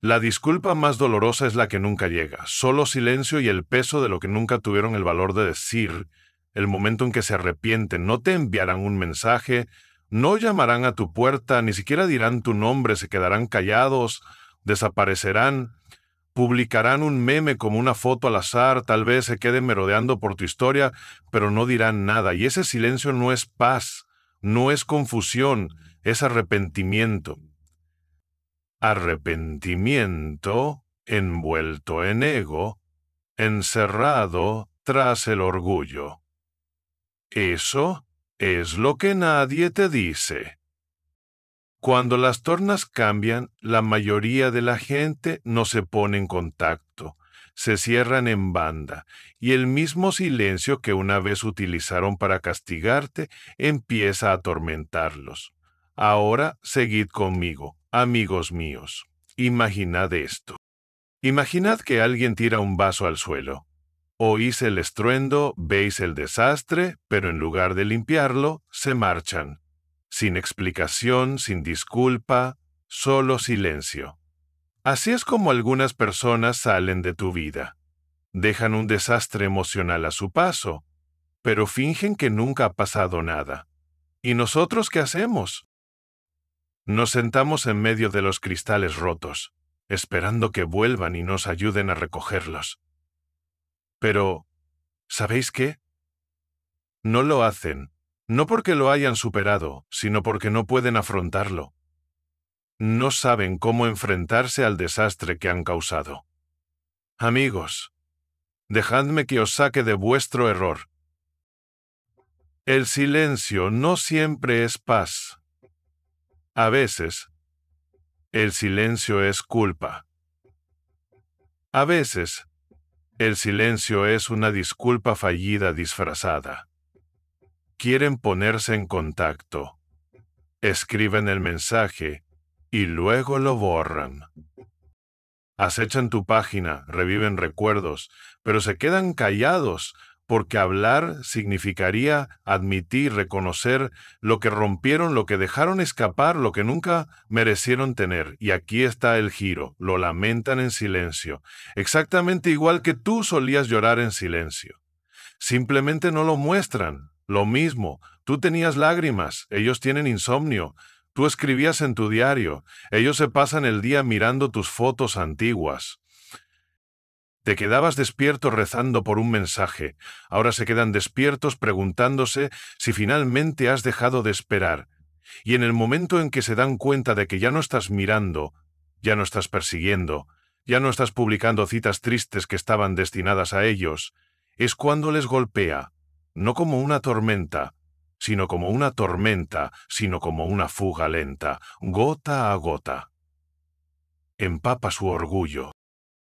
La disculpa más dolorosa es la que nunca llega, solo silencio y el peso de lo que nunca tuvieron el valor de decir. El momento en que se arrepienten, no te enviarán un mensaje, no llamarán a tu puerta, ni siquiera dirán tu nombre, se quedarán callados, desaparecerán, publicarán un meme como una foto al azar, tal vez se queden merodeando por tu historia, pero no dirán nada. Y ese silencio no es paz, no es confusión, es arrepentimiento. Arrepentimiento envuelto en ego, encerrado tras el orgullo. Eso es lo que nadie te dice. Cuando las tornas cambian, la mayoría de la gente no se pone en contacto, se cierran en banda, y el mismo silencio que una vez utilizaron para castigarte empieza a atormentarlos. Ahora seguid conmigo, amigos míos. Imaginad esto. Imaginad que alguien tira un vaso al suelo. Oís el estruendo, veis el desastre, pero en lugar de limpiarlo, se marchan. Sin explicación, sin disculpa, solo silencio. Así es como algunas personas salen de tu vida. Dejan un desastre emocional a su paso, pero fingen que nunca ha pasado nada. ¿Y nosotros qué hacemos? Nos sentamos en medio de los cristales rotos, esperando que vuelvan y nos ayuden a recogerlos. Pero, ¿sabéis qué? No lo hacen, no porque lo hayan superado, sino porque no pueden afrontarlo. No saben cómo enfrentarse al desastre que han causado. Amigos, dejadme que os saque de vuestro error. El silencio no siempre es paz. A veces, el silencio es culpa. A veces, el silencio es una disculpa fallida disfrazada. Quieren ponerse en contacto. Escriben el mensaje y luego lo borran. Acechan tu página, reviven recuerdos, pero se quedan callados porque hablar significaría admitir, reconocer lo que rompieron, lo que dejaron escapar, lo que nunca merecieron tener. Y aquí está el giro, lo lamentan en silencio, exactamente igual que tú solías llorar en silencio. Simplemente no lo muestran. Lo mismo, tú tenías lágrimas, ellos tienen insomnio. Tú escribías en tu diario, ellos se pasan el día mirando tus fotos antiguas. Te quedabas despierto rezando por un mensaje, ahora se quedan despiertos preguntándose si finalmente has dejado de esperar. Y en el momento en que se dan cuenta de que ya no estás mirando, ya no estás persiguiendo, ya no estás publicando citas tristes que estaban destinadas a ellos, es cuando les golpea, no como una tormenta, sino como una tormenta, sino como una fuga lenta, gota a gota. Empapa su orgullo.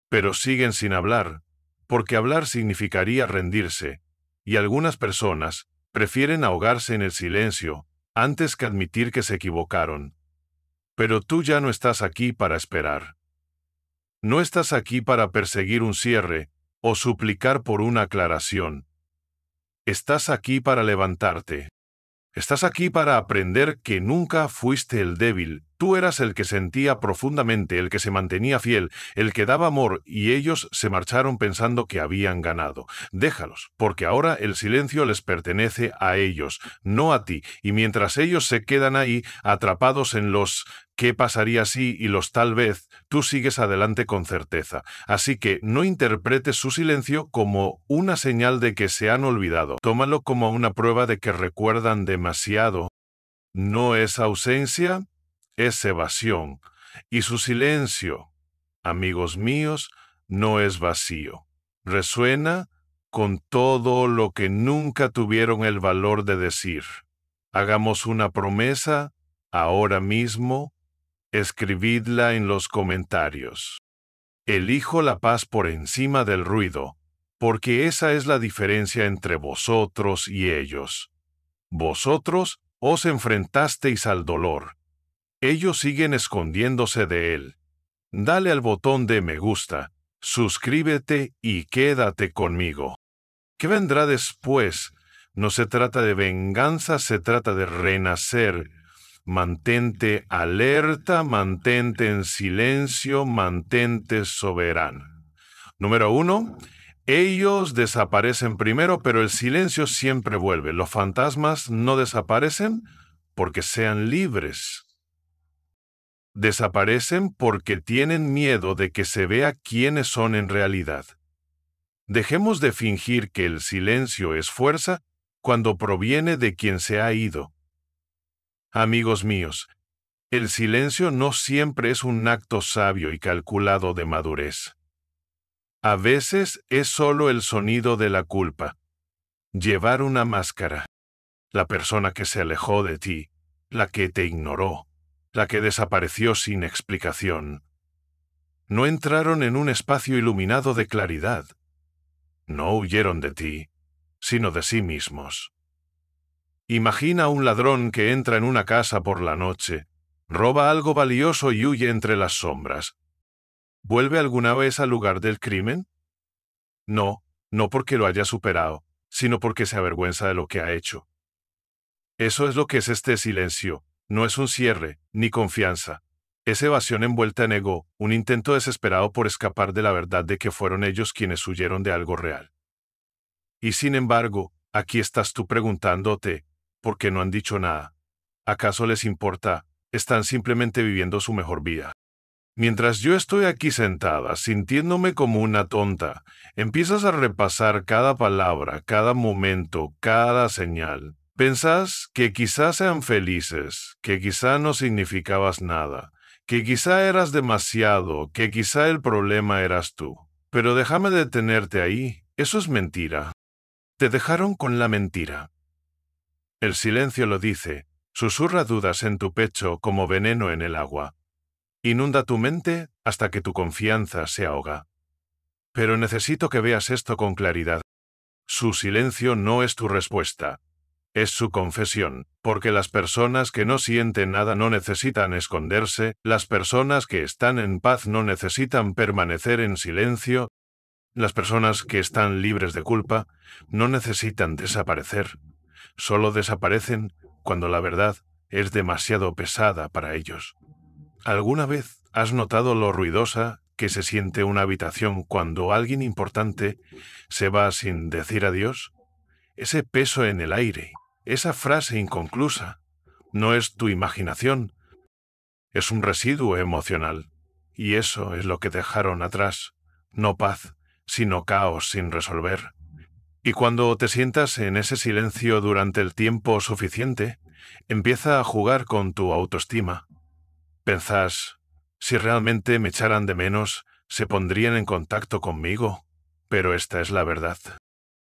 Pero siguen sin hablar, porque hablar significaría rendirse, y algunas personas prefieren ahogarse en el silencio antes que admitir que se equivocaron. Pero tú ya no estás aquí para esperar. No estás aquí para perseguir un cierre o suplicar por una aclaración. Estás aquí para levantarte. Estás aquí para aprender que nunca fuiste el débil. Tú eras el que sentía profundamente, el que se mantenía fiel, el que daba amor, y ellos se marcharon pensando que habían ganado. Déjalos, porque ahora el silencio les pertenece a ellos, no a ti, y mientras ellos se quedan ahí, atrapados en los ¿qué pasaría si? Y los tal vez, tú sigues adelante con certeza. Así que no interpretes su silencio como una señal de que se han olvidado. Tómalo como una prueba de que recuerdan demasiado. No es ausencia, es evasión. Y su silencio, amigos míos, no es vacío. Resuena con todo lo que nunca tuvieron el valor de decir. Hagamos una promesa ahora mismo. Escribidla en los comentarios. Elijo la paz por encima del ruido, porque esa es la diferencia entre vosotros y ellos. Vosotros os enfrentasteis al dolor. Ellos siguen escondiéndose de él. Dale al botón de me gusta, suscríbete y quédate conmigo. ¿Qué vendrá después? No se trata de venganza, se trata de renacer. Mantente alerta, mantente en silencio, mantente soberano. Número 1. Ellos desaparecen primero, pero el silencio siempre vuelve. Los fantasmas no desaparecen porque sean libres. Desaparecen porque tienen miedo de que se vea quiénes son en realidad. Dejemos de fingir que el silencio es fuerza cuando proviene de quien se ha ido. Amigos míos, el silencio no siempre es un acto sabio y calculado de madurez. A veces es solo el sonido de la culpa. Llevar una máscara. La persona que se alejó de ti, la que te ignoró, la que desapareció sin explicación. No entraron en un espacio iluminado de claridad. No huyeron de ti, sino de sí mismos. Imagina un ladrón que entra en una casa por la noche, roba algo valioso y huye entre las sombras. ¿Vuelve alguna vez al lugar del crimen? No, no porque lo haya superado, sino porque se avergüenza de lo que ha hecho. Eso es lo que es este silencio, no es un cierre, ni confianza. Es evasión envuelta en ego, un intento desesperado por escapar de la verdad de que fueron ellos quienes huyeron de algo real. Y sin embargo, aquí estás tú preguntándote, ¿por qué no han dicho nada? ¿Acaso les importa? Están simplemente viviendo su mejor vida. Mientras yo estoy aquí sentada, sintiéndome como una tonta, empiezas a repasar cada palabra, cada momento, cada señal. Pensás que quizás sean felices, que quizá no significabas nada, que quizá eras demasiado, que quizá el problema eras tú. Pero déjame detenerte ahí, eso es mentira. Te dejaron con la mentira. El silencio lo dice, susurra dudas en tu pecho como veneno en el agua. Inunda tu mente hasta que tu confianza se ahoga. Pero necesito que veas esto con claridad. Su silencio no es tu respuesta. Es su confesión, porque las personas que no sienten nada no necesitan esconderse, las personas que están en paz no necesitan permanecer en silencio, las personas que están libres de culpa no necesitan desaparecer, solo desaparecen cuando la verdad es demasiado pesada para ellos. ¿Alguna vez has notado lo ruidosa que se siente una habitación cuando alguien importante se va sin decir adiós? Ese peso en el aire, esa frase inconclusa, no es tu imaginación, es un residuo emocional. Y eso es lo que dejaron atrás, no paz, sino caos sin resolver. Y cuando te sientas en ese silencio durante el tiempo suficiente, empieza a jugar con tu autoestima. Pensás, si realmente me echaran de menos, se pondrían en contacto conmigo. Pero esta es la verdad.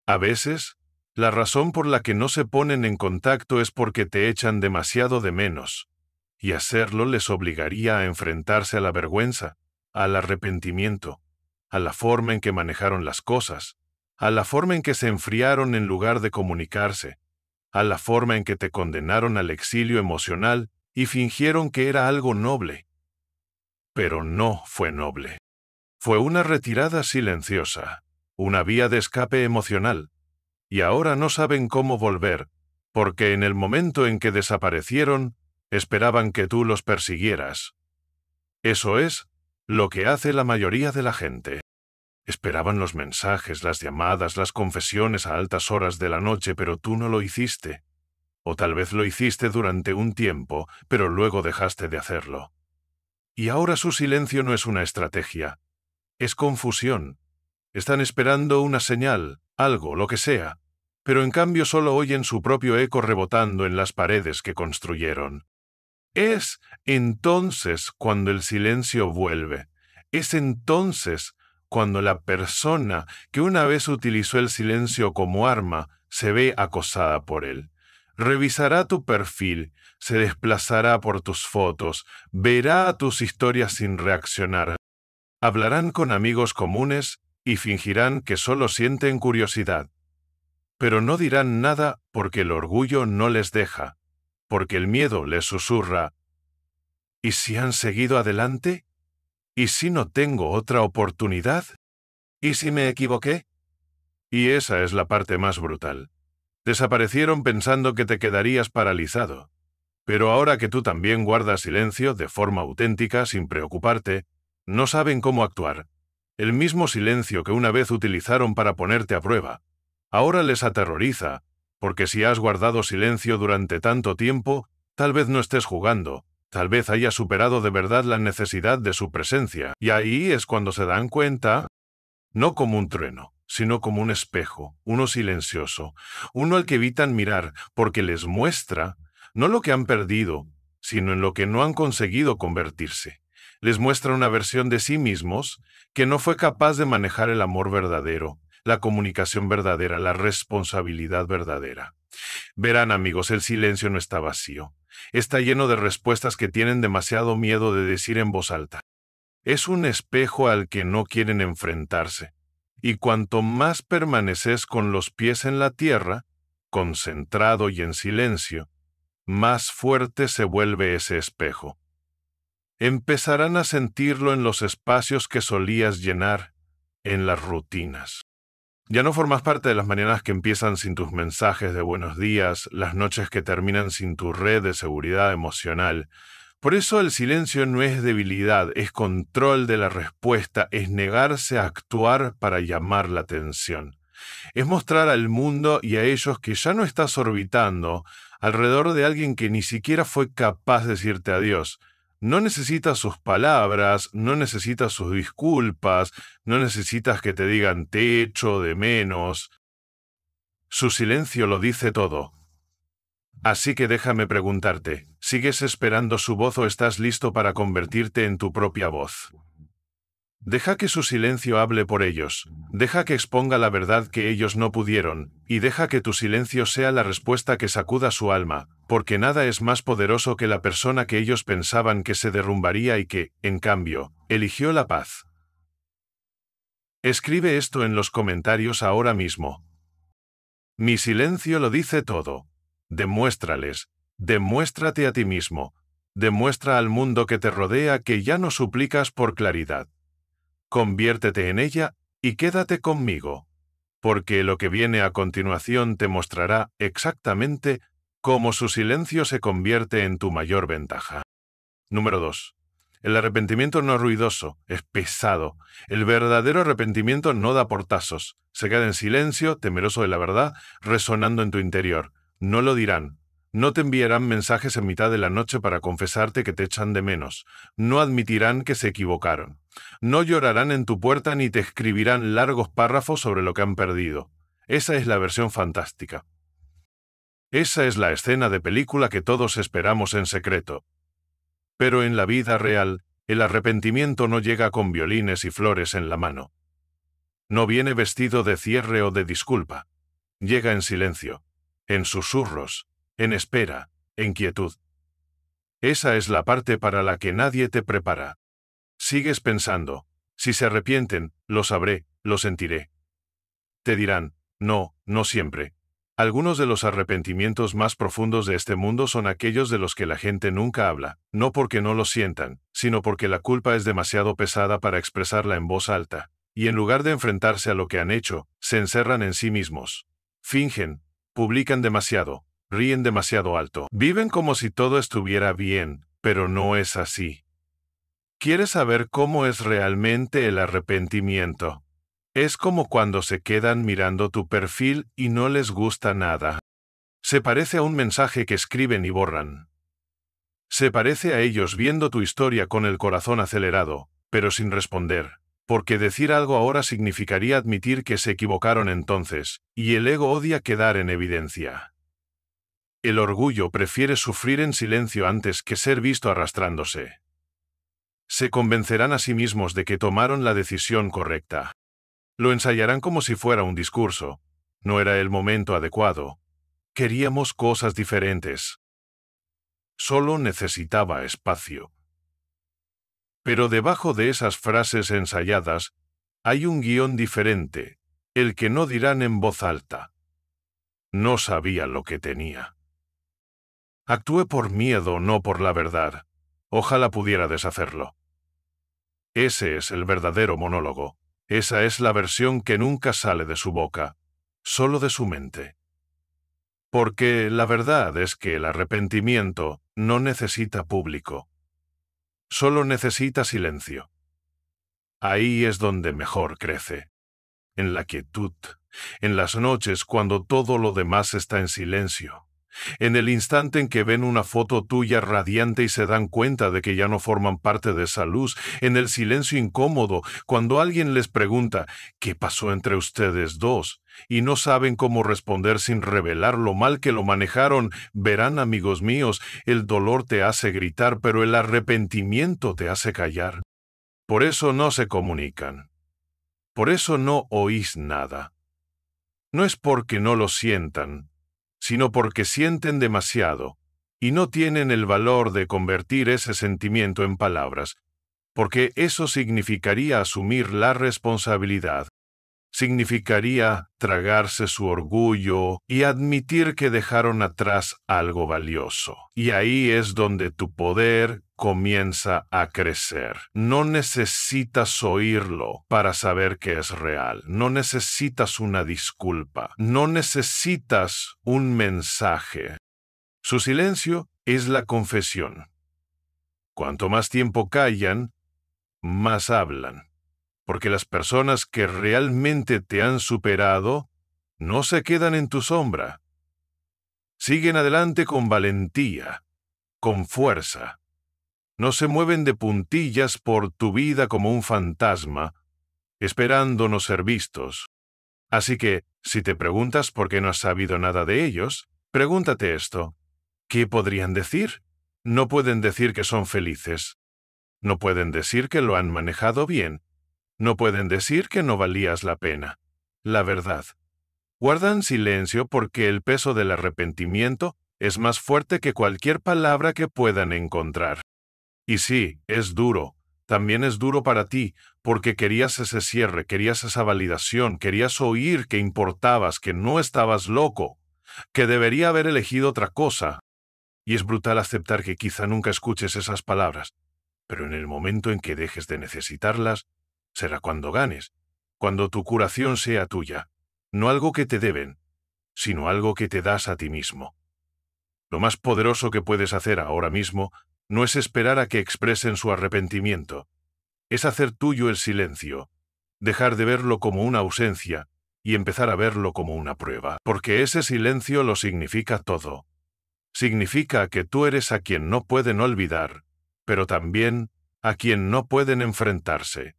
A veces, la razón por la que no se ponen en contacto es porque te echan demasiado de menos, y hacerlo les obligaría a enfrentarse a la vergüenza, al arrepentimiento, a la forma en que manejaron las cosas, a la forma en que se enfriaron en lugar de comunicarse, a la forma en que te condenaron al exilio emocional y fingieron que era algo noble. Pero no fue noble. Fue una retirada silenciosa, una vía de escape emocional, y ahora no saben cómo volver, porque en el momento en que desaparecieron, esperaban que tú los persiguieras. Eso es lo que hace la mayoría de la gente. Esperaban los mensajes, las llamadas, las confesiones a altas horas de la noche, pero tú no lo hiciste. O tal vez lo hiciste durante un tiempo, pero luego dejaste de hacerlo. Y ahora su silencio no es una estrategia, es confusión. Están esperando una señal, algo, lo que sea, pero en cambio solo oyen su propio eco rebotando en las paredes que construyeron. Es entonces cuando el silencio vuelve. Es entonces cuando la persona que una vez utilizó el silencio como arma se ve acosada por él. Revisará tu perfil, se desplazará por tus fotos, verá tus historias sin reaccionar. Hablarán con amigos comunes y fingirán que solo sienten curiosidad. Pero no dirán nada porque el orgullo no les deja, porque el miedo les susurra. ¿Y si han seguido adelante? ¿Y si no tengo otra oportunidad? ¿Y si me equivoqué? Y esa es la parte más brutal. Desaparecieron pensando que te quedarías paralizado. Pero ahora que tú también guardas silencio de forma auténtica, sin preocuparte, no saben cómo actuar. El mismo silencio que una vez utilizaron para ponerte a prueba, ahora les aterroriza, porque si has guardado silencio durante tanto tiempo, tal vez no estés jugando, tal vez hayas superado de verdad la necesidad de su presencia, y ahí es cuando se dan cuenta, no como un trueno, sino como un espejo, uno silencioso, uno al que evitan mirar, porque les muestra no lo que han perdido, sino en lo que no han conseguido convertirse. Les muestra una versión de sí mismos que no fue capaz de manejar el amor verdadero, la comunicación verdadera, la responsabilidad verdadera. Verán, amigos, el silencio no está vacío. Está lleno de respuestas que tienen demasiado miedo de decir en voz alta. Es un espejo al que no quieren enfrentarse. Y cuanto más permaneces con los pies en la tierra, concentrado y en silencio, más fuerte se vuelve ese espejo. Empezarán a sentirlo en los espacios que solías llenar, en las rutinas. Ya no formas parte de las mañanas que empiezan sin tus mensajes de buenos días, las noches que terminan sin tu red de seguridad emocional. Por eso el silencio no es debilidad, es control de la respuesta, es negarse a actuar para llamar la atención. Es mostrar al mundo y a ellos que ya no estás orbitando alrededor de alguien que ni siquiera fue capaz de decirte adiós. No necesitas sus palabras, no necesitas sus disculpas, no necesitas que te digan te echo de menos. Su silencio lo dice todo. Así que déjame preguntarte, ¿sigues esperando su voz o estás listo para convertirte en tu propia voz? Deja que su silencio hable por ellos, deja que exponga la verdad que ellos no pudieron, y deja que tu silencio sea la respuesta que sacuda su alma, porque nada es más poderoso que la persona que ellos pensaban que se derrumbaría y que, en cambio, eligió la paz. Escribe esto en los comentarios ahora mismo. Mi silencio lo dice todo. Demuéstrales, demuéstrate a ti mismo, demuestra al mundo que te rodea que ya no suplicas por claridad. Conviértete en ella y quédate conmigo, porque lo que viene a continuación te mostrará exactamente cómo su silencio se convierte en tu mayor ventaja. Número 2. El arrepentimiento no es ruidoso, es pesado. El verdadero arrepentimiento no da portazos, se queda en silencio, temeroso de la verdad, resonando en tu interior. No lo dirán. No te enviarán mensajes en mitad de la noche para confesarte que te echan de menos. No admitirán que se equivocaron. No llorarán en tu puerta ni te escribirán largos párrafos sobre lo que han perdido. Esa es la versión fantástica. Esa es la escena de película que todos esperamos en secreto. Pero en la vida real, el arrepentimiento no llega con violines y flores en la mano. No viene vestido de cierre o de disculpa. Llega en silencio, en susurros, en espera, en quietud. Esa es la parte para la que nadie te prepara. Sigues pensando, si se arrepienten, lo sabré, lo sentiré. Te dirán, no, no siempre. Algunos de los arrepentimientos más profundos de este mundo son aquellos de los que la gente nunca habla, no porque no lo sientan, sino porque la culpa es demasiado pesada para expresarla en voz alta, y en lugar de enfrentarse a lo que han hecho, se encerran en sí mismos. Fingen, publican demasiado, ríen demasiado alto, viven como si todo estuviera bien, pero no es así. ¿Quieres saber cómo es realmente el arrepentimiento? Es como cuando se quedan mirando tu perfil y no les gusta nada. Se parece a un mensaje que escriben y borran. Se parece a ellos viendo tu historia con el corazón acelerado, pero sin responder, porque decir algo ahora significaría admitir que se equivocaron entonces, y el ego odia quedar en evidencia. El orgullo prefiere sufrir en silencio antes que ser visto arrastrándose. Se convencerán a sí mismos de que tomaron la decisión correcta. Lo ensayarán como si fuera un discurso. No era el momento adecuado. Queríamos cosas diferentes. Solo necesitaba espacio. Pero debajo de esas frases ensayadas, hay un guión diferente, el que no dirán en voz alta. No sabía lo que tenía. Actué por miedo, no por la verdad. Ojalá pudiera deshacerlo. Ese es el verdadero monólogo. Esa es la versión que nunca sale de su boca, solo de su mente. Porque la verdad es que el arrepentimiento no necesita público, solo necesita silencio. Ahí es donde mejor crece, en la quietud, en las noches cuando todo lo demás está en silencio, en el instante en que ven una foto tuya radiante y se dan cuenta de que ya no forman parte de esa luz, en el silencio incómodo, cuando alguien les pregunta ¿qué pasó entre ustedes dos? Y no saben cómo responder sin revelar lo mal que lo manejaron. Verán, amigos míos, el dolor te hace gritar, pero el arrepentimiento te hace callar. Por eso no se comunican. Por eso no oís nada. No es porque no lo sientan, sino porque sienten demasiado y no tienen el valor de convertir ese sentimiento en palabras, porque eso significaría asumir la responsabilidad. Significaría tragarse su orgullo y admitir que dejaron atrás algo valioso. Y ahí es donde tu poder comienza a crecer. No necesitas oírlo para saber que es real. No necesitas una disculpa. No necesitas un mensaje. Su silencio es la confesión. Cuanto más tiempo callan, más hablan. Porque las personas que realmente te han superado no se quedan en tu sombra. Siguen adelante con valentía, con fuerza. No se mueven de puntillas por tu vida como un fantasma, esperando no ser vistos. Así que, si te preguntas por qué no has sabido nada de ellos, pregúntate esto. ¿Qué podrían decir? No pueden decir que son felices. No pueden decir que lo han manejado bien. No pueden decir que no valías la pena. La verdad. Guardan silencio porque el peso del arrepentimiento es más fuerte que cualquier palabra que puedan encontrar. Y sí, es duro. También es duro para ti, porque querías ese cierre, querías esa validación, querías oír que importabas, que no estabas loco, que debería haber elegido otra cosa. Y es brutal aceptar que quizá nunca escuches esas palabras, pero en el momento en que dejes de necesitarlas, será cuando ganes, cuando tu curación sea tuya, no algo que te deben, sino algo que te das a ti mismo. Lo más poderoso que puedes hacer ahora mismo no es esperar a que expresen su arrepentimiento, es hacer tuyo el silencio, dejar de verlo como una ausencia y empezar a verlo como una prueba, porque ese silencio lo significa todo. Significa que tú eres a quien no pueden olvidar, pero también a quien no pueden enfrentarse.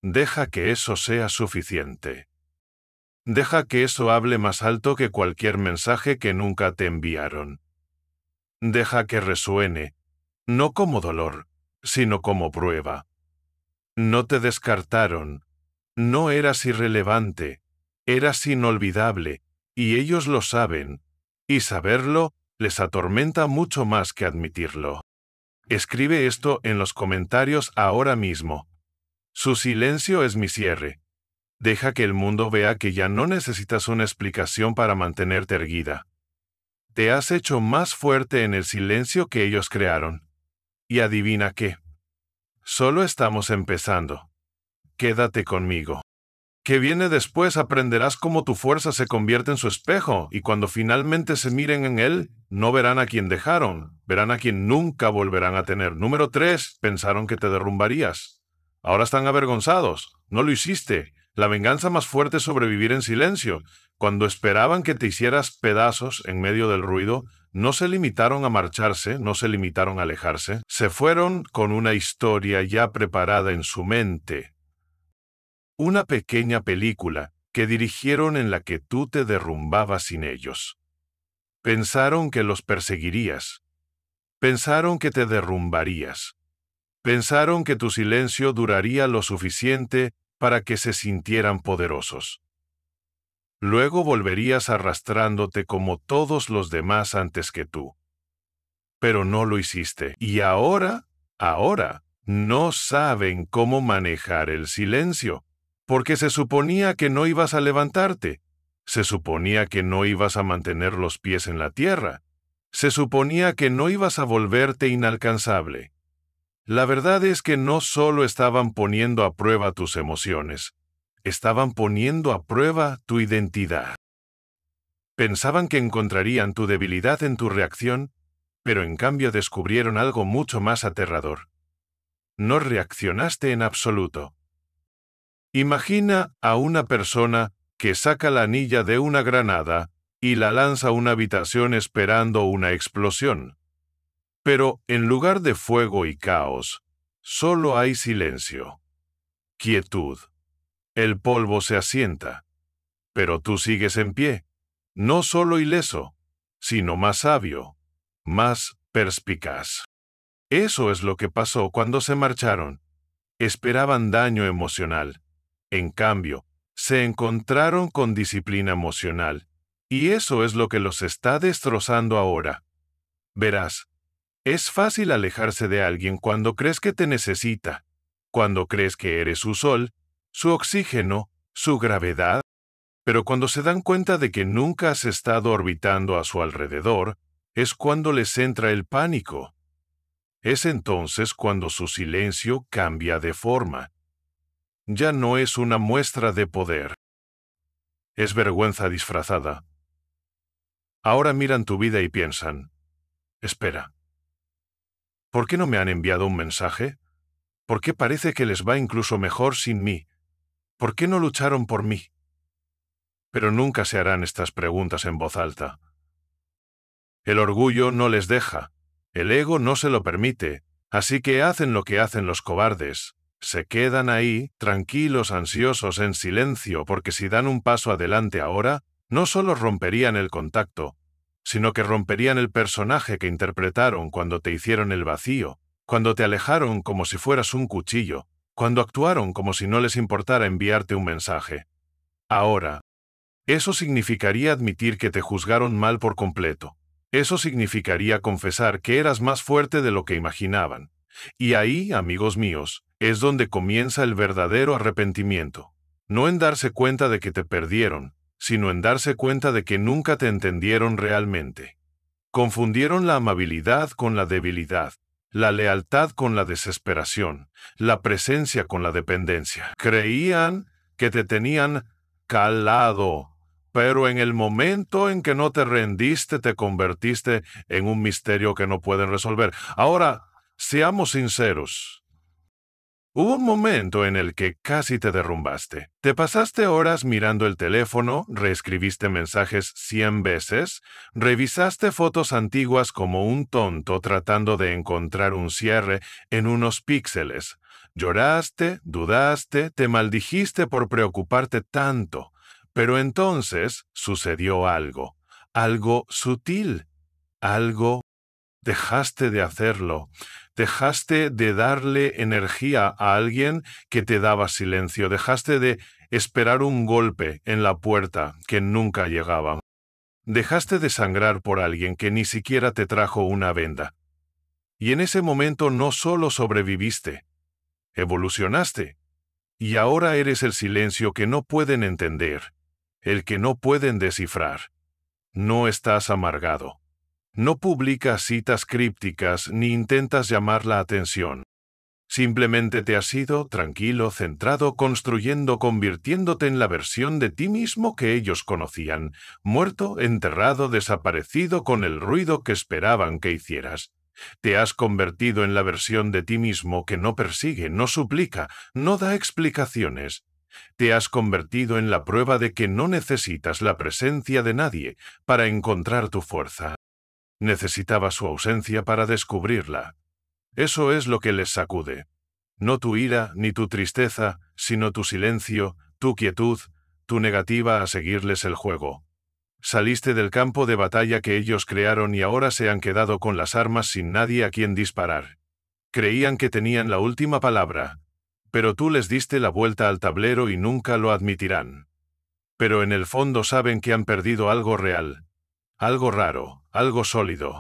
Deja que eso sea suficiente. Deja que eso hable más alto que cualquier mensaje que nunca te enviaron. Deja que resuene, no como dolor, sino como prueba. No te descartaron, no eras irrelevante, eras inolvidable, y ellos lo saben, y saberlo les atormenta mucho más que admitirlo. Escribe esto en los comentarios ahora mismo. Su silencio es mi cierre. Deja que el mundo vea que ya no necesitas una explicación para mantenerte erguida. Te has hecho más fuerte en el silencio que ellos crearon. Y adivina qué. Solo estamos empezando. Quédate conmigo. Que viene después aprenderás cómo tu fuerza se convierte en su espejo, y cuando finalmente se miren en él, no verán a quien dejaron, verán a quien nunca volverán a tener. Número 3, pensaron que te derrumbarías. Ahora están avergonzados. No lo hiciste. La venganza más fuerte es sobrevivir en silencio. Cuando esperaban que te hicieras pedazos en medio del ruido, no se limitaron a marcharse, no se limitaron a alejarse. Se fueron con una historia ya preparada en su mente. Una pequeña película que dirigieron en la que tú te derrumbabas sin ellos. Pensaron que los perseguirías. Pensaron que te derrumbarías. Pensaron que tu silencio duraría lo suficiente para que se sintieran poderosos. Luego volverías arrastrándote como todos los demás antes que tú. Pero no lo hiciste. Y ahora, no saben cómo manejar el silencio. Porque se suponía que no ibas a levantarte. Se suponía que no ibas a mantener los pies en la tierra. Se suponía que no ibas a volverte inalcanzable. La verdad es que no solo estaban poniendo a prueba tus emociones, estaban poniendo a prueba tu identidad. Pensaban que encontrarían tu debilidad en tu reacción, pero en cambio descubrieron algo mucho más aterrador. No reaccionaste en absoluto. Imagina a una persona que saca la anilla de una granada y la lanza a una habitación esperando una explosión. Pero en lugar de fuego y caos, solo hay silencio. Quietud. El polvo se asienta. Pero tú sigues en pie, no solo ileso, sino más sabio, más perspicaz. Eso es lo que pasó cuando se marcharon. Esperaban daño emocional. En cambio, se encontraron con disciplina emocional. Y eso es lo que los está destrozando ahora. Verás, es fácil alejarse de alguien cuando crees que te necesita, cuando crees que eres su sol, su oxígeno, su gravedad, pero cuando se dan cuenta de que nunca has estado orbitando a su alrededor, es cuando les entra el pánico. Es entonces cuando su silencio cambia de forma. Ya no es una muestra de poder. Es vergüenza disfrazada. Ahora miran tu vida y piensan, espera, ¿por qué no me han enviado un mensaje? ¿Por qué parece que les va incluso mejor sin mí? ¿Por qué no lucharon por mí? Pero nunca se harán estas preguntas en voz alta. El orgullo no les deja, el ego no se lo permite, así que hacen lo que hacen los cobardes. Se quedan ahí, tranquilos, ansiosos, en silencio, porque si dan un paso adelante ahora, no solo romperían el contacto, sino que romperían el personaje que interpretaron cuando te hicieron el vacío, cuando te alejaron como si fueras un cuchillo, cuando actuaron como si no les importara enviarte un mensaje. Ahora, eso significaría admitir que te juzgaron mal por completo. Eso significaría confesar que eras más fuerte de lo que imaginaban. Y ahí, amigos míos, es donde comienza el verdadero arrepentimiento. No en darse cuenta de que te perdieron, sino en darse cuenta de que nunca te entendieron realmente. Confundieron la amabilidad con la debilidad, la lealtad con la desesperación, la presencia con la dependencia. Creían que te tenían calado, pero en el momento en que no te rendiste, te convertiste en un misterio que no pueden resolver. Ahora, seamos sinceros. Hubo un momento en el que casi te derrumbaste. Te pasaste horas mirando el teléfono, reescribiste mensajes 100 veces, revisaste fotos antiguas como un tonto tratando de encontrar un cierre en unos píxeles. Lloraste, dudaste, te maldijiste por preocuparte tanto. Pero entonces sucedió algo, algo sutil, algo. Dejaste de hacerlo. Dejaste de darle energía a alguien que te daba silencio. Dejaste de esperar un golpe en la puerta que nunca llegaba. Dejaste de sangrar por alguien que ni siquiera te trajo una venda. Y en ese momento no solo sobreviviste, evolucionaste. Y ahora eres el silencio que no pueden entender, el que no pueden descifrar. No estás amargado. No publicas citas crípticas ni intentas llamar la atención. Simplemente te has ido tranquilo, centrado, construyendo, convirtiéndote en la versión de ti mismo que ellos conocían, muerto, enterrado, desaparecido con el ruido que esperaban que hicieras. Te has convertido en la versión de ti mismo que no persigue, no suplica, no da explicaciones. Te has convertido en la prueba de que no necesitas la presencia de nadie para encontrar tu fuerza. Necesitaba su ausencia para descubrirla. Eso es lo que les sacude. No tu ira ni tu tristeza, sino tu silencio, tu quietud, tu negativa a seguirles el juego. Saliste del campo de batalla que ellos crearon y ahora se han quedado con las armas sin nadie a quien disparar. Creían que tenían la última palabra, pero tú les diste la vuelta al tablero y nunca lo admitirán. Pero en el fondo saben que han perdido algo real. Algo raro, algo sólido.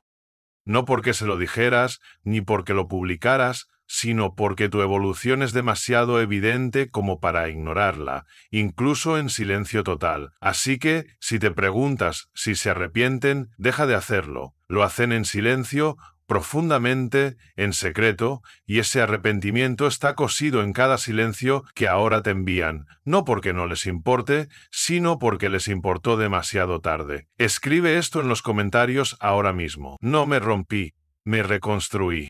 No porque se lo dijeras, ni porque lo publicaras, sino porque tu evolución es demasiado evidente como para ignorarla, incluso en silencio total. Así que, si te preguntas si se arrepienten, deja de hacerlo. Lo hacen en silencio profundamente, en secreto, y ese arrepentimiento está cosido en cada silencio que ahora te envían, no porque no les importe, sino porque les importó demasiado tarde. Escribe esto en los comentarios ahora mismo. No me rompí, me reconstruí.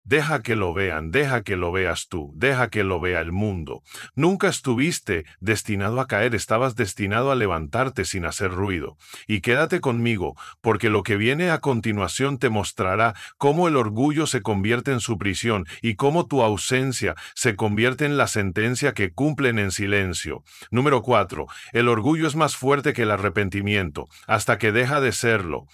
Deja que lo vean, deja que lo veas tú, deja que lo vea el mundo. Nunca estuviste destinado a caer, estabas destinado a levantarte sin hacer ruido. Y quédate conmigo, porque lo que viene a continuación te mostrará cómo el orgullo se convierte en su prisión y cómo tu ausencia se convierte en la sentencia que cumplen en silencio. Número 4. El orgullo es más fuerte que el arrepentimiento, hasta que deja de serlo.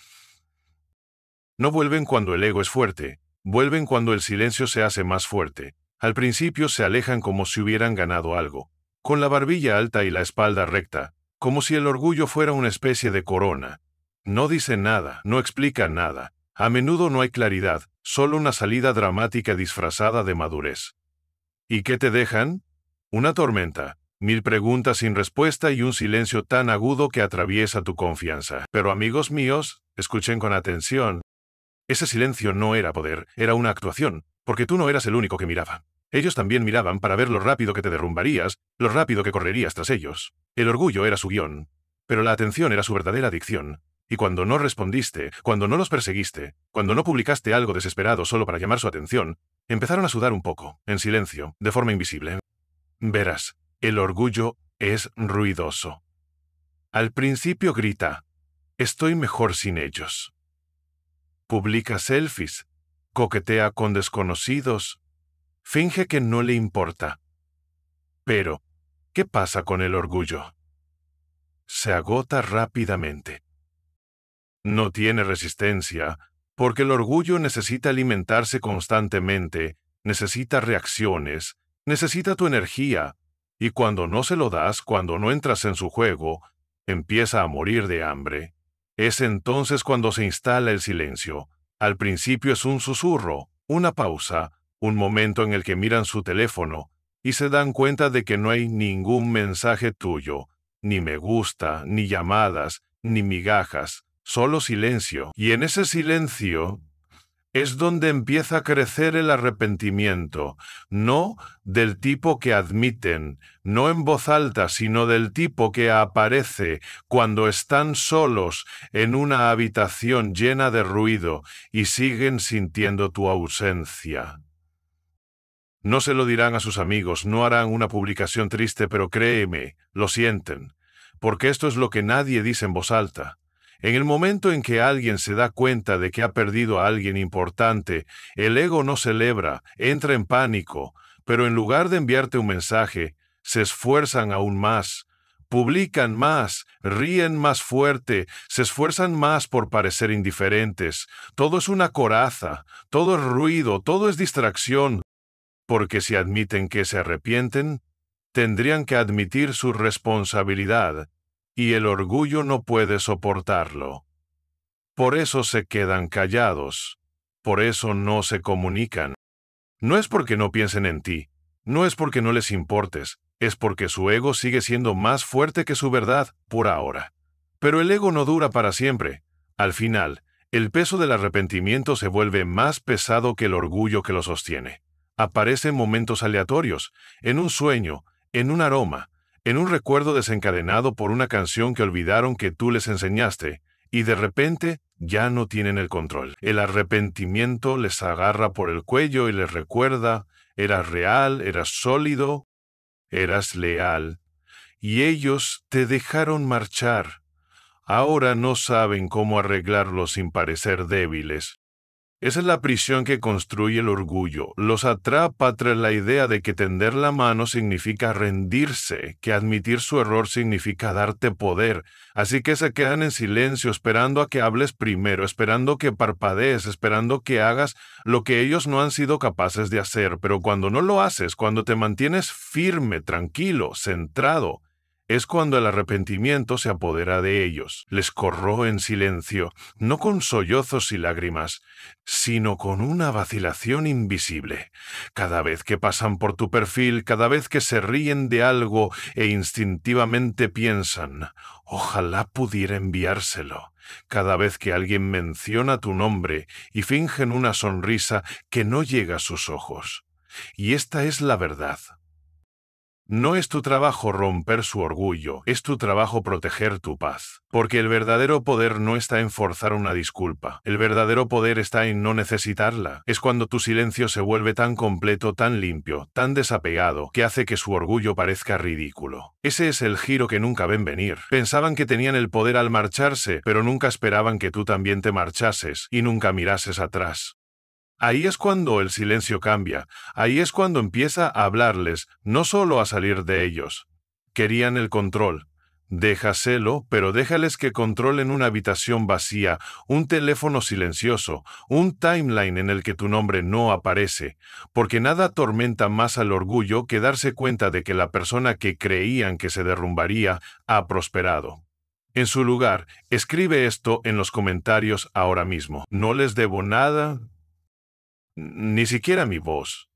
No vuelven cuando el ego es fuerte. Vuelven cuando el silencio se hace más fuerte. Al principio se alejan como si hubieran ganado algo, con la barbilla alta y la espalda recta, como si el orgullo fuera una especie de corona. No dicen nada, no explican nada. A menudo no hay claridad, solo una salida dramática disfrazada de madurez. ¿Y qué te dejan? Una tormenta, 1000 preguntas sin respuesta y un silencio tan agudo que atraviesa tu confianza. Pero amigos míos, escuchen con atención. Ese silencio no era poder, era una actuación, porque tú no eras el único que miraba. Ellos también miraban para ver lo rápido que te derrumbarías, lo rápido que correrías tras ellos. El orgullo era su guión, pero la atención era su verdadera adicción. Y cuando no respondiste, cuando no los perseguiste, cuando no publicaste algo desesperado solo para llamar su atención, empezaron a sudar un poco, en silencio, de forma invisible. Verás, el orgullo es ruidoso. Al principio grita, estoy mejor sin ellos. Publica selfies, coquetea con desconocidos, finge que no le importa. Pero, ¿qué pasa con el orgullo? Se agota rápidamente. No tiene resistencia, porque el orgullo necesita alimentarse constantemente, necesita reacciones, necesita tu energía, y cuando no se lo das, cuando no entras en su juego, empieza a morir de hambre. Es entonces cuando se instala el silencio. Al principio es un susurro, una pausa, un momento en el que miran su teléfono y se dan cuenta de que no hay ningún mensaje tuyo, ni me gusta, ni llamadas, ni migajas, solo silencio. Y en ese silencio es donde empieza a crecer el arrepentimiento, no del tipo que admiten, no en voz alta, sino del tipo que aparece cuando están solos en una habitación llena de ruido y siguen sintiendo tu ausencia. No se lo dirán a sus amigos, no harán una publicación triste, pero créeme, lo sienten, porque esto es lo que nadie dice en voz alta. En el momento en que alguien se da cuenta de que ha perdido a alguien importante, el ego no celebra, entra en pánico, pero en lugar de enviarte un mensaje, se esfuerzan aún más, publican más, ríen más fuerte, se esfuerzan más por parecer indiferentes. Todo es una coraza, todo es ruido, todo es distracción, porque si admiten que se arrepienten, tendrían que admitir su responsabilidad, y el orgullo no puede soportarlo. Por eso se quedan callados, por eso no se comunican. No es porque no piensen en ti, no es porque no les importes, es porque su ego sigue siendo más fuerte que su verdad por ahora. Pero el ego no dura para siempre. Al final, el peso del arrepentimiento se vuelve más pesado que el orgullo que lo sostiene. Aparece en momentos aleatorios, en un sueño, en un aroma, en un recuerdo desencadenado por una canción que olvidaron que tú les enseñaste, y de repente ya no tienen el control. El arrepentimiento les agarra por el cuello y les recuerda, eras real, eras sólido, eras leal, y ellos te dejaron marchar. Ahora no saben cómo arreglarlo sin parecer débiles. Esa es la prisión que construye el orgullo. Los atrapa tras la idea de que tender la mano significa rendirse, que admitir su error significa darte poder. Así que se quedan en silencio esperando a que hables primero, esperando que parpadees, esperando que hagas lo que ellos no han sido capaces de hacer. Pero cuando no lo haces, cuando te mantienes firme, tranquilo, centrado, Es cuando el arrepentimiento se apodera de ellos, les corroe en silencio, no con sollozos y lágrimas, sino con una vacilación invisible. Cada vez que pasan por tu perfil, cada vez que se ríen de algo e instintivamente piensan, ojalá pudiera enviárselo. Cada vez que alguien menciona tu nombre y fingen una sonrisa que no llega a sus ojos. Y esta es la verdad. No es tu trabajo romper su orgullo, es tu trabajo proteger tu paz. Porque el verdadero poder no está en forzar una disculpa. El verdadero poder está en no necesitarla. Es cuando tu silencio se vuelve tan completo, tan limpio, tan desapegado, que hace que su orgullo parezca ridículo. Ese es el giro que nunca ven venir. Pensaban que tenían el poder al marcharse, pero nunca esperaban que tú también te marchases y nunca mirases atrás. Ahí es cuando el silencio cambia, ahí es cuando empieza a hablarles, no solo a salir de ellos. Querían el control. Déjaselo, pero déjales que controlen una habitación vacía, un teléfono silencioso, un timeline en el que tu nombre no aparece, porque nada atormenta más al orgullo que darse cuenta de que la persona que creían que se derrumbaría ha prosperado. En su lugar, escribe esto en los comentarios ahora mismo. No les debo nada, ni siquiera mi voz.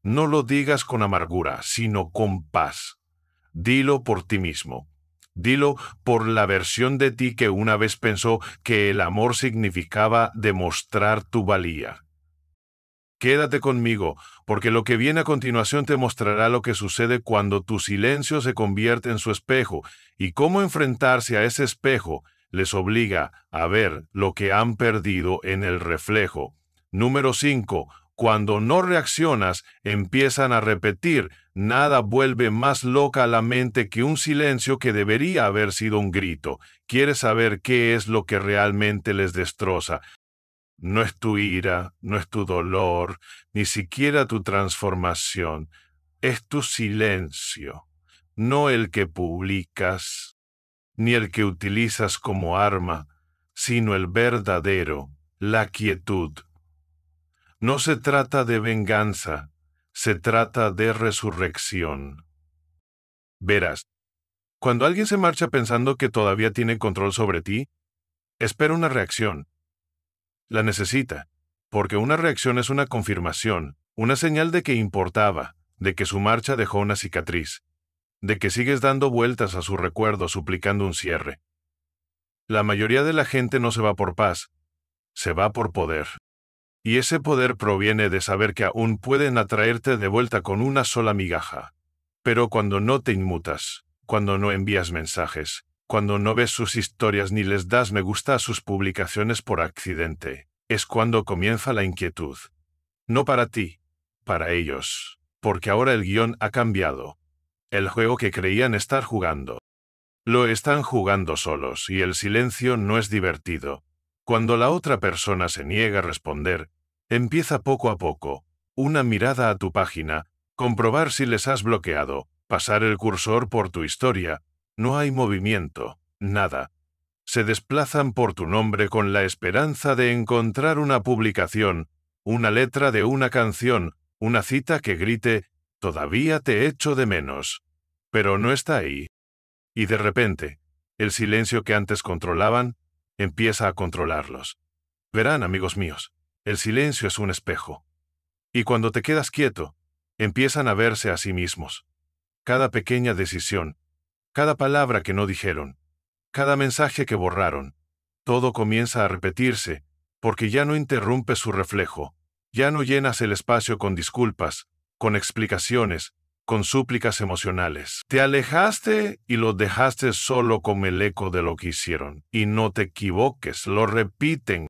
No lo digas con amargura, sino con paz. Dilo por ti mismo. Dilo por la versión de ti que una vez pensó que el amor significaba demostrar tu valía. Quédate conmigo, porque lo que viene a continuación te mostrará lo que sucede cuando tu silencio se convierte en su espejo y cómo enfrentarse a ese espejo les obliga a ver lo que han perdido en el reflejo. Número 5. Cuando no reaccionas, empiezan a repetir. Nada vuelve más loca a la mente que un silencio que debería haber sido un grito. ¿Quieres saber qué es lo que realmente les destroza? No es tu ira, no es tu dolor, ni siquiera tu transformación. Es tu silencio, no el que publicas, ni el que utilizas como arma, sino el verdadero, la quietud. No se trata de venganza, se trata de resurrección. Verás, cuando alguien se marcha pensando que todavía tiene control sobre ti, espera una reacción. La necesita, porque una reacción es una confirmación, una señal de que importaba, de que su marcha dejó una cicatriz, de que sigues dando vueltas a su recuerdo suplicando un cierre. La mayoría de la gente no se va por paz, se va por poder. Y ese poder proviene de saber que aún pueden atraerte de vuelta con una sola migaja. Pero cuando no te inmutas, cuando no envías mensajes, cuando no ves sus historias ni les das me gusta a sus publicaciones por accidente, es cuando comienza la inquietud. No para ti, para ellos, porque ahora el guión ha cambiado. El juego que creían estar jugando. Lo están jugando solos y el silencio no es divertido. Cuando la otra persona se niega a responder, empieza poco a poco, una mirada a tu página, comprobar si les has bloqueado, pasar el cursor por tu historia. No hay movimiento, nada. Se desplazan por tu nombre con la esperanza de encontrar una publicación, una letra de una canción, una cita que grite, todavía te echo de menos. Pero no está ahí. Y de repente, el silencio que antes controlaban, empieza a controlarlos. Verán, amigos míos, el silencio es un espejo. Y cuando te quedas quieto, empiezan a verse a sí mismos. Cada pequeña decisión, cada palabra que no dijeron, cada mensaje que borraron, todo comienza a repetirse, porque ya no interrumpes su reflejo, ya no llenas el espacio con disculpas, con explicaciones, con súplicas emocionales. Te alejaste y lo dejaste solo con el eco de lo que hicieron. Y no te equivoques, lo repiten.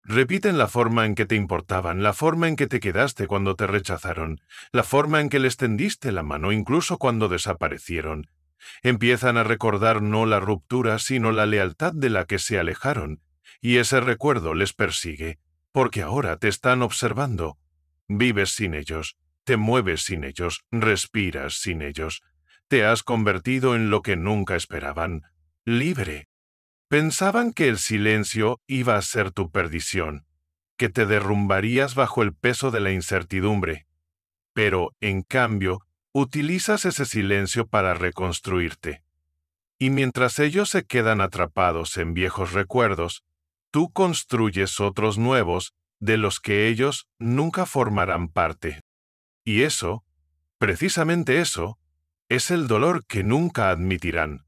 Repiten la forma en que te importaban, la forma en que te quedaste cuando te rechazaron, la forma en que les tendiste la mano incluso cuando desaparecieron. Empiezan a recordar no la ruptura, sino la lealtad de la que se alejaron, y ese recuerdo les persigue, porque ahora te están observando. Vives sin ellos, te mueves sin ellos, respiras sin ellos. Te has convertido en lo que nunca esperaban, libre. Pensaban que el silencio iba a ser tu perdición, que te derrumbarías bajo el peso de la incertidumbre. Pero, en cambio, utilizas ese silencio para reconstruirte. Y mientras ellos se quedan atrapados en viejos recuerdos, tú construyes otros nuevos de los que ellos nunca formarán parte. Y eso, precisamente eso, es el dolor que nunca admitirán.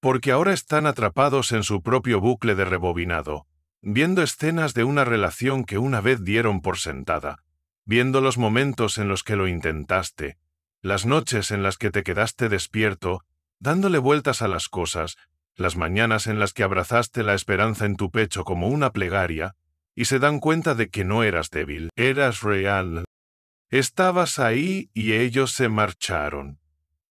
Porque ahora están atrapados en su propio bucle de rebobinado, viendo escenas de una relación que una vez dieron por sentada, viendo los momentos en los que lo intentaste, las noches en las que te quedaste despierto, dándole vueltas a las cosas, las mañanas en las que abrazaste la esperanza en tu pecho como una plegaria, y se dan cuenta de que no eras débil, eras real. Estabas ahí y ellos se marcharon.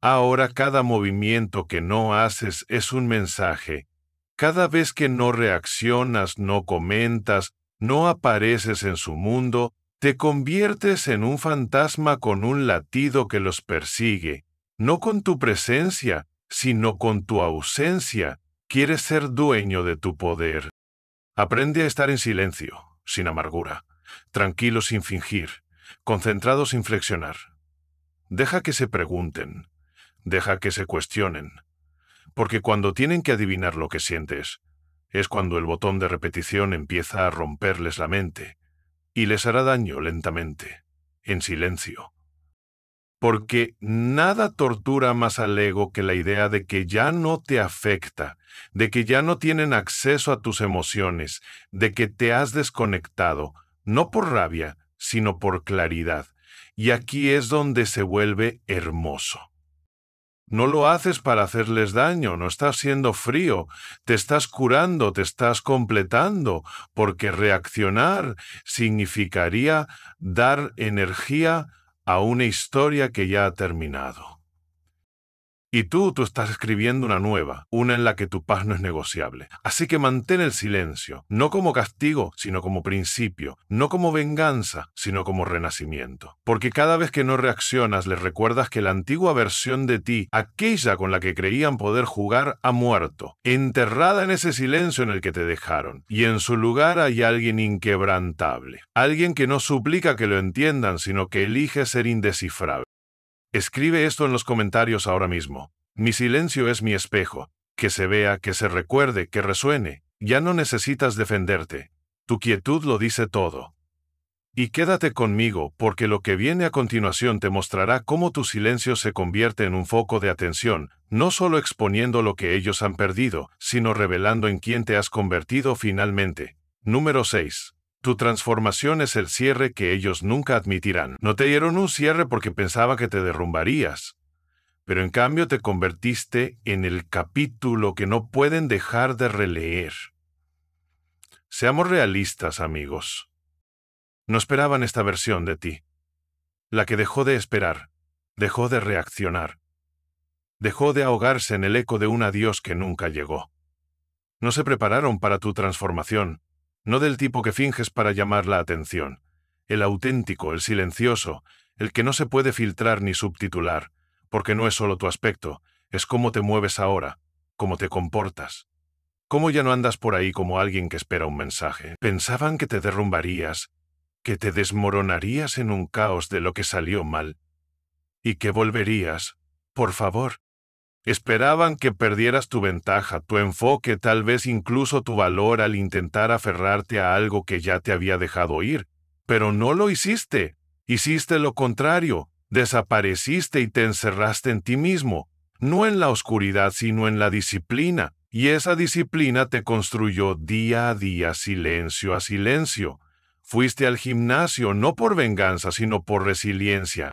Ahora cada movimiento que no haces es un mensaje. Cada vez que no reaccionas, no comentas, no apareces en su mundo, te conviertes en un fantasma con un latido que los persigue. No con tu presencia, sino con tu ausencia. Quieres ser dueño de tu poder. Aprende a estar en silencio, sin amargura, tranquilo sin fingir, concentrado sin flexionar. Deja que se pregunten. Deja que se cuestionen, porque cuando tienen que adivinar lo que sientes, es cuando el botón de repetición empieza a romperles la mente, y les hará daño lentamente, en silencio. Porque nada tortura más al ego que la idea de que ya no te afecta, de que ya no tienen acceso a tus emociones, de que te has desconectado, no por rabia, sino por claridad. Y aquí es donde se vuelve hermoso. No lo haces para hacerles daño, no estás siendo frío, te estás curando, te estás completando, porque reaccionar significaría dar energía a una historia que ya ha terminado. Y tú estás escribiendo una nueva, una en la que tu paz no es negociable. Así que mantén el silencio, no como castigo, sino como principio, no como venganza, sino como renacimiento. Porque cada vez que no reaccionas les recuerdas que la antigua versión de ti, aquella con la que creían poder jugar, ha muerto, enterrada en ese silencio en el que te dejaron. Y en su lugar hay alguien inquebrantable, alguien que no suplica que lo entiendan, sino que elige ser indescifrable. Escribe esto en los comentarios ahora mismo. Mi silencio es mi espejo. Que se vea, que se recuerde, que resuene. Ya no necesitas defenderte. Tu quietud lo dice todo. Y quédate conmigo, porque lo que viene a continuación te mostrará cómo tu silencio se convierte en un foco de atención, no solo exponiendo lo que ellos han perdido, sino revelando en quién te has convertido finalmente. Número 6. Tu transformación es el cierre que ellos nunca admitirán. No te dieron un cierre porque pensaban que te derrumbarías, pero en cambio te convertiste en el capítulo que no pueden dejar de releer. Seamos realistas, amigos. No esperaban esta versión de ti. La que dejó de esperar, dejó de reaccionar, dejó de ahogarse en el eco de un adiós que nunca llegó. No se prepararon para tu transformación. No del tipo que finges para llamar la atención, el auténtico, el silencioso, el que no se puede filtrar ni subtitular, porque no es solo tu aspecto, es cómo te mueves ahora, cómo te comportas. Cómo ya no andas por ahí como alguien que espera un mensaje. Pensaban que te derrumbarías, que te desmoronarías en un caos de lo que salió mal, y que volverías, por favor. Esperaban que perdieras tu ventaja, tu enfoque, tal vez incluso tu valor al intentar aferrarte a algo que ya te había dejado ir. Pero no lo hiciste. Hiciste lo contrario. Desapareciste y te encerraste en ti mismo. No en la oscuridad, sino en la disciplina. Y esa disciplina te construyó día a día, silencio a silencio. Fuiste al gimnasio no por venganza, sino por resiliencia.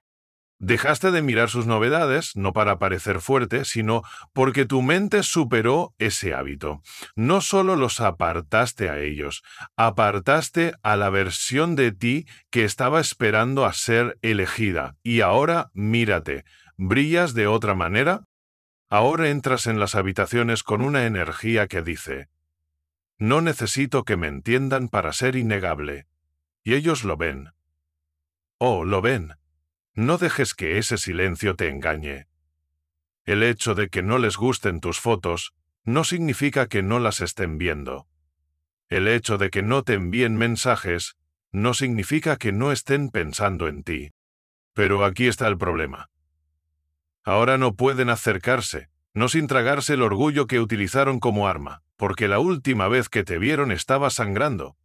Dejaste de mirar sus novedades, no para parecer fuerte, sino porque tu mente superó ese hábito. No solo los apartaste a ellos, apartaste a la versión de ti que estaba esperando a ser elegida. Y ahora, mírate, ¿brillas de otra manera? Ahora entras en las habitaciones con una energía que dice: no necesito que me entiendan para ser innegable. Y ellos lo ven. Oh, lo ven. No dejes que ese silencio te engañe. El hecho de que no les gusten tus fotos no significa que no las estén viendo. El hecho de que no te envíen mensajes no significa que no estén pensando en ti. Pero aquí está el problema. Ahora no pueden acercarse, no sin tragarse el orgullo que utilizaron como arma, porque la última vez que te vieron estabas sangrando.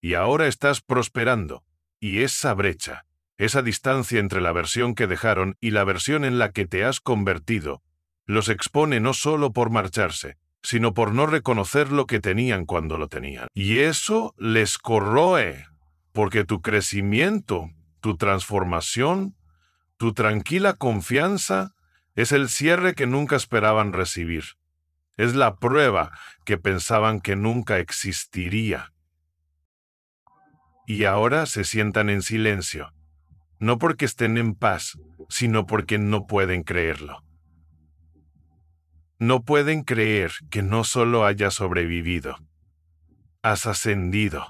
Y ahora estás prosperando, y esa brecha, esa distancia entre la versión que dejaron y la versión en la que te has convertido, los expone no solo por marcharse, sino por no reconocer lo que tenían cuando lo tenían. Y eso les corroe, porque tu crecimiento, tu transformación, tu tranquila confianza es el cierre que nunca esperaban recibir. Es la prueba que pensaban que nunca existiría. Y ahora se sientan en silencio, no porque estén en paz, sino porque no pueden creerlo. No pueden creer que no solo hayas sobrevivido, has ascendido.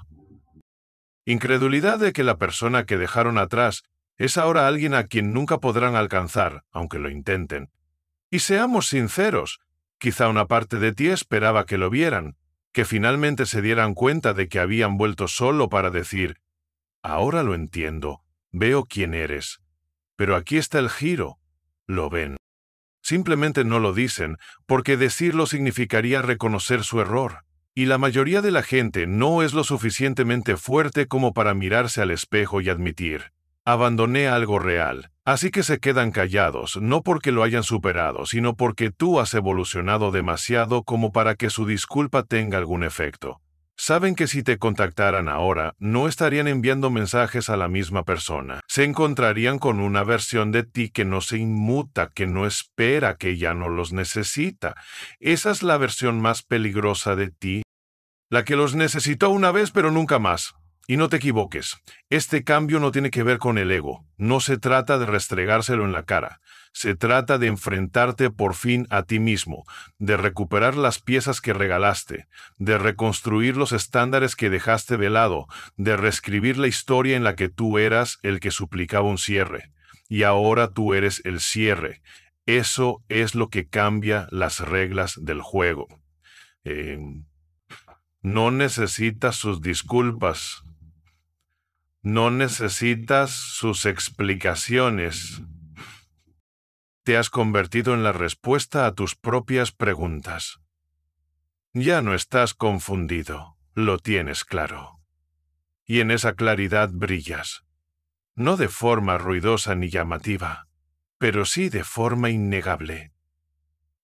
Incredulidad de que la persona que dejaron atrás es ahora alguien a quien nunca podrán alcanzar, aunque lo intenten. Y seamos sinceros, quizá una parte de ti esperaba que lo vieran, que finalmente se dieran cuenta de que habían vuelto solo para decir, ahora lo entiendo, veo quién eres. Pero aquí está el giro, lo ven. Simplemente no lo dicen, porque decirlo significaría reconocer su error. Y la mayoría de la gente no es lo suficientemente fuerte como para mirarse al espejo y admitir, abandoné algo real. Así que se quedan callados, no porque lo hayan superado, sino porque tú has evolucionado demasiado como para que su disculpa tenga algún efecto. Saben que si te contactaran ahora, no estarían enviando mensajes a la misma persona. Se encontrarían con una versión de ti que no se inmuta, que no espera, que ya no los necesita. Esa es la versión más peligrosa de ti, la que los necesitó una vez pero nunca más. Y no te equivoques, este cambio no tiene que ver con el ego, no se trata de restregárselo en la cara, se trata de enfrentarte por fin a ti mismo, de recuperar las piezas que regalaste, de reconstruir los estándares que dejaste de lado, de reescribir la historia en la que tú eras el que suplicaba un cierre, y ahora tú eres el cierre. Eso es lo que cambia las reglas del juego. No necesitas sus disculpas. No necesitas sus explicaciones. Te has convertido en la respuesta a tus propias preguntas. Ya no estás confundido, lo tienes claro. Y en esa claridad brillas. No de forma ruidosa ni llamativa, pero sí de forma innegable.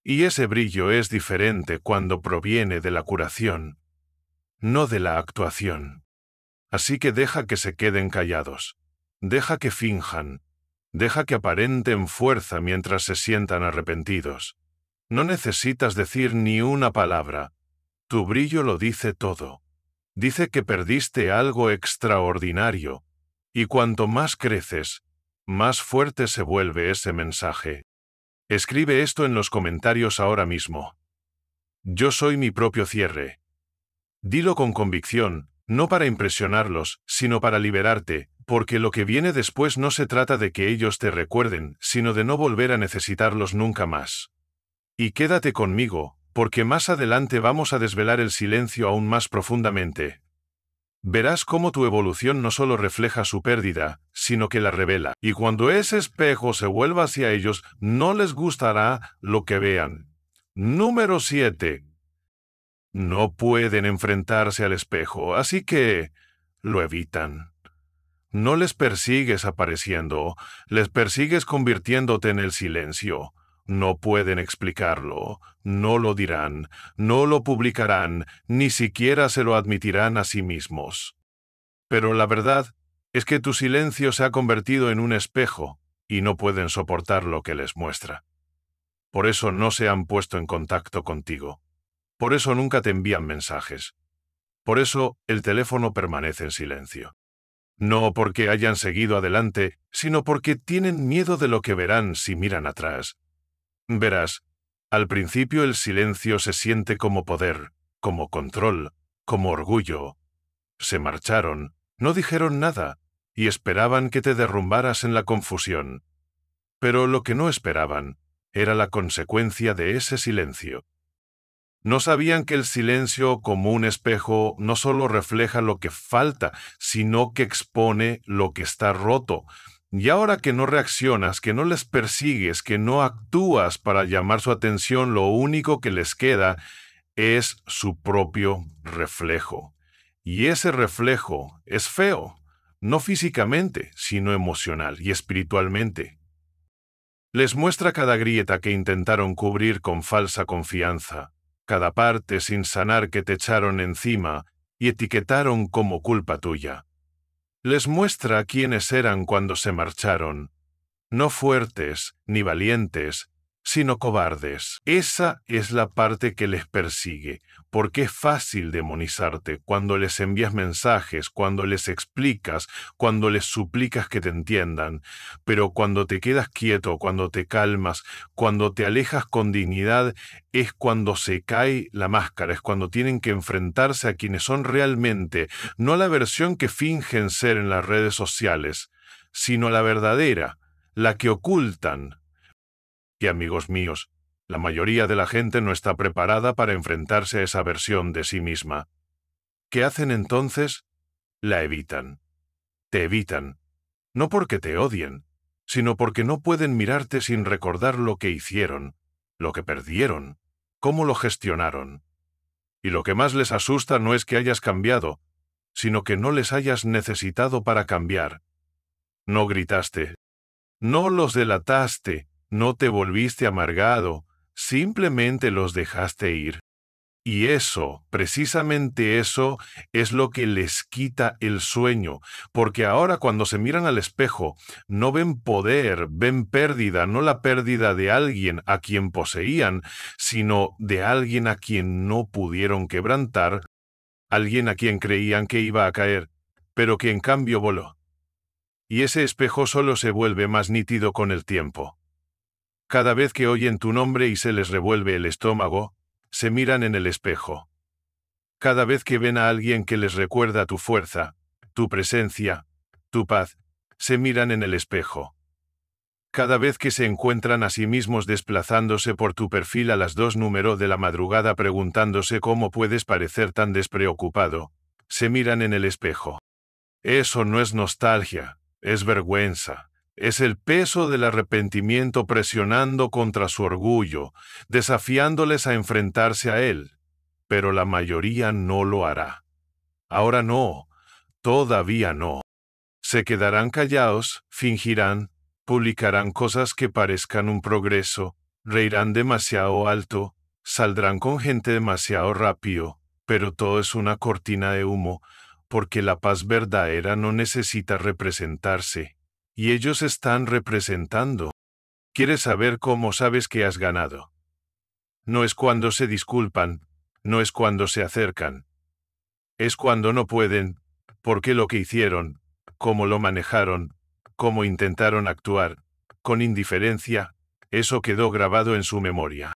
Y ese brillo es diferente cuando proviene de la curación, no de la actuación. Así que deja que se queden callados, deja que finjan, deja que aparenten fuerza mientras se sientan arrepentidos. No necesitas decir ni una palabra, tu brillo lo dice todo. Dice que perdiste algo extraordinario, y cuanto más creces, más fuerte se vuelve ese mensaje. Escribe esto en los comentarios ahora mismo. Yo soy mi propio cierre. Dilo con convicción, no para impresionarlos, sino para liberarte, porque lo que viene después no se trata de que ellos te recuerden, sino de no volver a necesitarlos nunca más. Y quédate conmigo, porque más adelante vamos a desvelar el silencio aún más profundamente. Verás cómo tu evolución no solo refleja su pérdida, sino que la revela. Y cuando ese espejo se vuelva hacia ellos, no les gustará lo que vean. Número 7. No pueden enfrentarse al espejo, así que lo evitan. No les persigues apareciendo, les persigues convirtiéndote en el silencio. No pueden explicarlo, no lo dirán, no lo publicarán, ni siquiera se lo admitirán a sí mismos. Pero la verdad es que tu silencio se ha convertido en un espejo y no pueden soportar lo que les muestra. Por eso no se han puesto en contacto contigo. Por eso nunca te envían mensajes. Por eso el teléfono permanece en silencio. No porque hayan seguido adelante, sino porque tienen miedo de lo que verán si miran atrás. Verás, al principio el silencio se siente como poder, como control, como orgullo. Se marcharon, no dijeron nada, y esperaban que te derrumbaras en la confusión. Pero lo que no esperaban era la consecuencia de ese silencio. No sabían que el silencio, como un espejo, no solo refleja lo que falta, sino que expone lo que está roto. Y ahora que no reaccionas, que no les persigues, que no actúas para llamar su atención, lo único que les queda es su propio reflejo. Y ese reflejo es feo, no físicamente, sino emocional y espiritualmente. Les muestra cada grieta que intentaron cubrir con falsa confianza, cada parte sin sanar que te echaron encima y etiquetaron como culpa tuya. Les muestra quiénes eran cuando se marcharon, no fuertes ni valientes, sino cobardes. Esa es la parte que les persigue, porque es fácil demonizarte cuando les envías mensajes, cuando les explicas, cuando les suplicas que te entiendan, pero cuando te quedas quieto, cuando te calmas, cuando te alejas con dignidad, es cuando se cae la máscara, es cuando tienen que enfrentarse a quienes son realmente, no a la versión que fingen ser en las redes sociales, sino a la verdadera, la que ocultan. Y amigos míos, la mayoría de la gente no está preparada para enfrentarse a esa versión de sí misma. ¿Qué hacen entonces? La evitan. Te evitan, no porque te odien, sino porque no pueden mirarte sin recordar lo que hicieron, lo que perdieron, cómo lo gestionaron. Y lo que más les asusta no es que hayas cambiado, sino que no les hayas necesitado para cambiar. No gritaste, no los delataste, no te volviste amargado, simplemente los dejaste ir. Y eso, precisamente eso, es lo que les quita el sueño, porque ahora cuando se miran al espejo, no ven poder, ven pérdida, no la pérdida de alguien a quien poseían, sino de alguien a quien no pudieron quebrantar, alguien a quien creían que iba a caer, pero que en cambio voló. Y ese espejo solo se vuelve más nítido con el tiempo. Cada vez que oyen tu nombre y se les revuelve el estómago, se miran en el espejo. Cada vez que ven a alguien que les recuerda tu fuerza, tu presencia, tu paz, se miran en el espejo. Cada vez que se encuentran a sí mismos desplazándose por tu perfil a las 2:00 de la madrugada preguntándose cómo puedes parecer tan despreocupado, se miran en el espejo. Eso no es nostalgia, es vergüenza. Es el peso del arrepentimiento presionando contra su orgullo, desafiándoles a enfrentarse a él. Pero la mayoría no lo hará. Ahora no, todavía no. Se quedarán callados, fingirán, publicarán cosas que parezcan un progreso, reirán demasiado alto, saldrán con gente demasiado rápido, pero todo es una cortina de humo, porque la paz verdadera no necesita representarse. Y ellos están representando. ¿Quieres saber cómo sabes que has ganado? No es cuando se disculpan, no es cuando se acercan. Es cuando no pueden, porque lo que hicieron, cómo lo manejaron, cómo intentaron actuar, con indiferencia, eso quedó grabado en su memoria.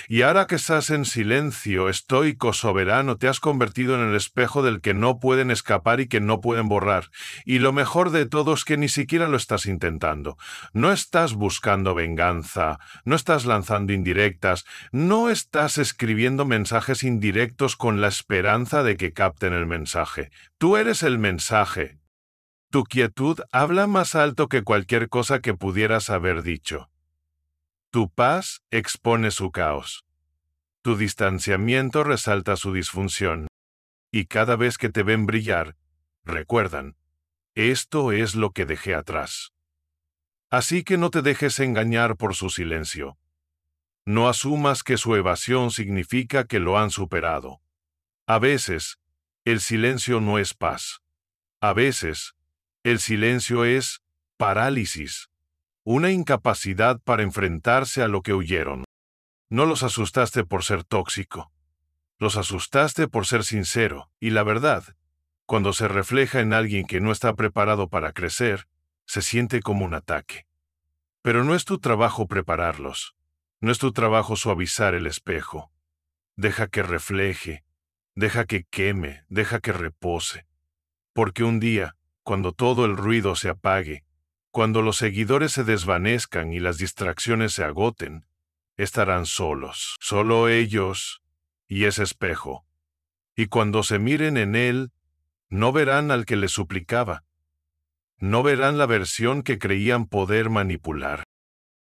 Y ahora que estás en silencio, estoico, soberano, te has convertido en el espejo del que no pueden escapar y que no pueden borrar. Y lo mejor de todo es que ni siquiera lo estás intentando. No estás buscando venganza, no estás lanzando indirectas, no estás escribiendo mensajes indirectos con la esperanza de que capten el mensaje. Tú eres el mensaje. Tu quietud habla más alto que cualquier cosa que pudieras haber dicho. Tu paz expone su caos. Tu distanciamiento resalta su disfunción. Y cada vez que te ven brillar, recuerdan, esto es lo que dejé atrás. Así que no te dejes engañar por su silencio. No asumas que su evasión significa que lo han superado. A veces, el silencio no es paz. A veces, el silencio es parálisis. Una incapacidad para enfrentarse a lo que huyeron. No los asustaste por ser tóxico. Los asustaste por ser sincero, y la verdad, cuando se refleja en alguien que no está preparado para crecer, se siente como un ataque. Pero no es tu trabajo prepararlos. No es tu trabajo suavizar el espejo. Deja que refleje, deja que queme, deja que repose. Porque un día, cuando todo el ruido se apague, cuando los seguidores se desvanezcan y las distracciones se agoten, estarán solos, solo ellos y ese espejo. Y cuando se miren en él, no verán al que les suplicaba, No verán la versión que creían poder manipular.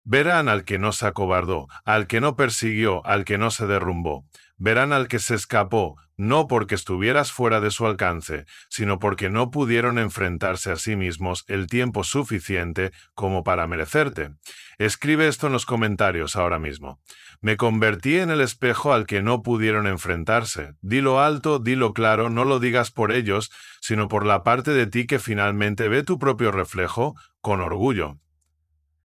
Verán al que no se acobardó, al que no persiguió, al que no se derrumbó. Verán al que se escapó, no porque estuvieras fuera de su alcance, sino porque no pudieron enfrentarse a sí mismos el tiempo suficiente como para merecerte. Escribe esto en los comentarios ahora mismo. Me convertí en el espejo al que no pudieron enfrentarse. Dilo alto, dilo claro, no lo digas por ellos, sino por la parte de ti que finalmente ve tu propio reflejo con orgullo.